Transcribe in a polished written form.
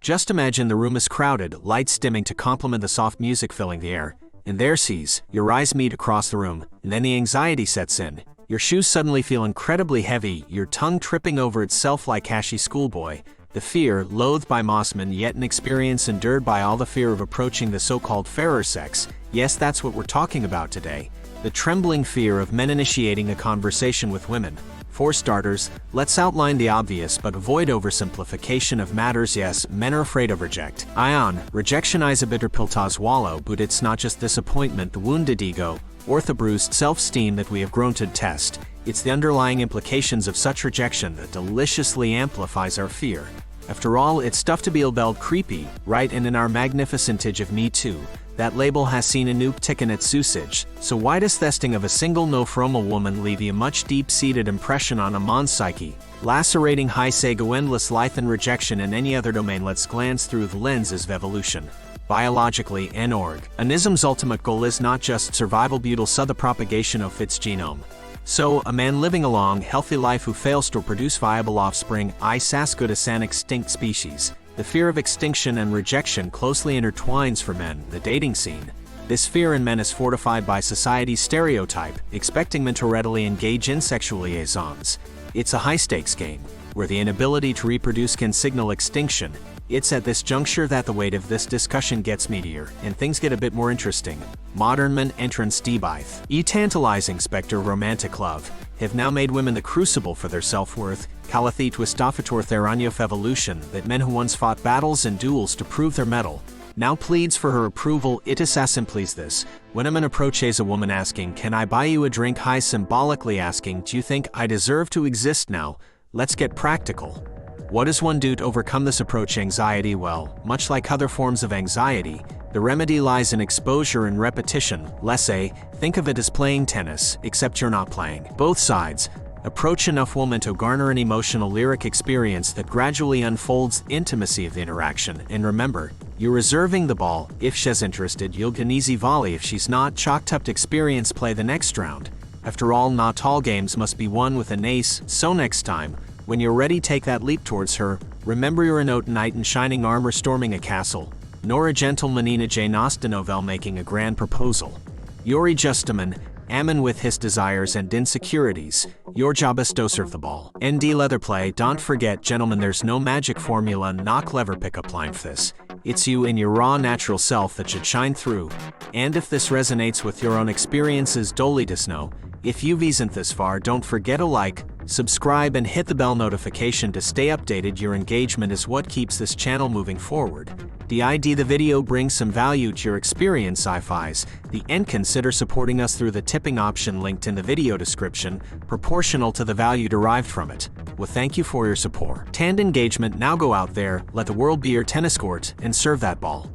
Just imagine the room is crowded, lights dimming to complement the soft music filling the air, and there sees, your eyes meet across the room, and then the anxiety sets in. Your shoes suddenly feel incredibly heavy, your tongue tripping over itself like Hashi schoolboy. The fear, loathed by Mossman, yet an experience endured by all, the fear of approaching the so-called fairer sex. Yes, that's what we're talking about today. The trembling fear of men initiating a conversation with women. For starters, let's outline the obvious but avoid oversimplification of matters. Yes, men are afraid of rejection is a bitter pill to swallow, but it's not just disappointment, the wounded ego, or the bruised self-esteem that we have grown to detest. It's the underlying implications of such rejection that deliciously amplifies our fear. After all, it's tough to be labeled creepy, right? And in our magnificent age of Me Too, that label has seen a new uptick in its usage. So why does testing of a single no from a woman leave a much deep-seated impression on a man's psyche, lacerating high sego endless life and rejection in any other domain? Let's glance through the lenses of evolution. Biologically, organism's ultimate goal is not just survival but the propagation of its genome. So, a man living a long, healthy life who fails to produce viable offspring is good as an extinct species. The fear of extinction and rejection closely intertwines for men. The dating scene. This fear in men is fortified by society's stereotype, expecting men to readily engage in sexual liaisons. It's a high-stakes game, where the inability to reproduce can signal extinction. It's at this juncture that the weight of this discussion gets meatier, and things get a bit more interesting. Modern men entrance debith, tantalizing specter romantic love, have now made women the crucible for their self-worth. Kalathi twistafator theranyo evolution, that men who once fought battles and duels to prove their mettle, now pleads for her approval. It is as simply as this. When a man approaches a woman asking, "Can I buy you a drink?" High symbolically asking, "Do you think I deserve to exist now?" Let's get practical. What does one do to overcome this approach anxiety? Well, much like other forms of anxiety, the remedy lies in exposure and repetition. Let's say, think of it as playing tennis, except you're not playing. Both sides. Approach enough women to garner an emotional lyric experience that gradually unfolds the intimacy of the interaction. And remember, you're reserving the ball. If she's interested, you'll get an easy volley. If she's not, chalked up to experience, play the next round. After all, not all games must be won with an ace, so next time, when you're ready, take that leap towards her. Remember, you're a knight in shining armor storming a castle, nor a gentleman in a Jane Austen novel making a grand proposal. You're just a man, Ammon with his desires and insecurities. Your job is to serve the ball. ND leather play. Don't forget, gentlemen, there's no magic formula, not clever pickup line for this. It's you in your raw natural self that should shine through. And if this resonates with your own experiences, dolly to know. If you've isn't this far, don't forget to like, subscribe and hit the bell notification to stay updated. Your engagement is what keeps this channel moving forward. The idea the video brings some value to your experience sci-fis, and consider supporting us through the tipping option linked in the video description, proportional to the value derived from it. Well, thank you for your support and engagement. Now go out there, let the world be your tennis court, and serve that ball.